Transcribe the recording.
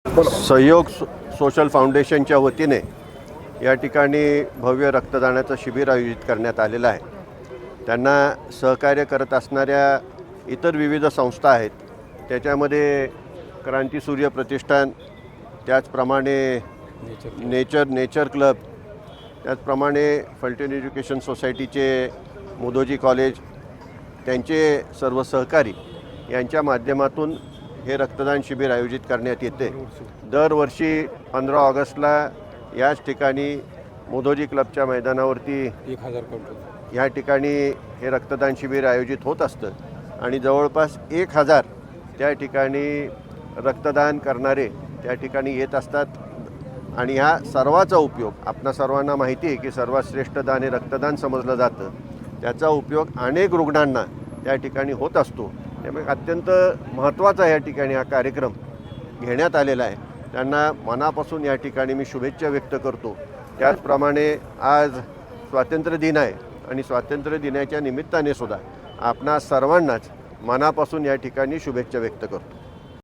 सहयोग सोशल फाउंडेशनच्या वतीने या ठिकाणी भव्य रक्तदानाचं शिबिर आयोजित करण्यात आलेलं आहे. त्यांना सहकार्य करत असणाऱ्या इतर विविध संस्था आहेत. त्याच्यामध्ये क्रांतीसूर्य प्रतिष्ठान, त्याचप्रमाणे नेचर क्लब, त्याचप्रमाणे फलटण एज्युकेशन सोसायटीचे मुदोजी कॉलेज, त्यांचे सर्व सहकारी यांच्या माध्यमातून हे रक्तदान शिबिर आयोजित करण्यात येते. दरवर्षी 15 ऑगस्टला याच ठिकाणी मुदोजी क्लबच्या मैदानावरती 1000 या ठिकाणी हे रक्तदान शिबिर आयोजित होत असतं आणि जवळपास 1000 त्या ठिकाणी रक्तदान करणारे त्या ठिकाणी येत असतात. आणि ह्या सर्वाचा उपयोग आपणा सर्वांना माहिती आहे की सर्वात श्रेष्ठ दान हे रक्तदान समजलं जातं. त्याचा उपयोग अनेक रुग्णांना त्या ठिकाणी होत असतो. त्यामुळे अत्यंत महत्त्वाचा या ठिकाणी हा कार्यक्रम घेण्यात आलेला आहे. त्यांना मनापासून या ठिकाणी मी शुभेच्छा व्यक्त करतो. त्याचप्रमाणे आज स्वातंत्र्य दिन आहे आणि स्वातंत्र्य दिनाच्या निमित्ताने सुद्धा आपणा सर्वांनाच मनापासून या ठिकाणी शुभेच्छा व्यक्त करतो.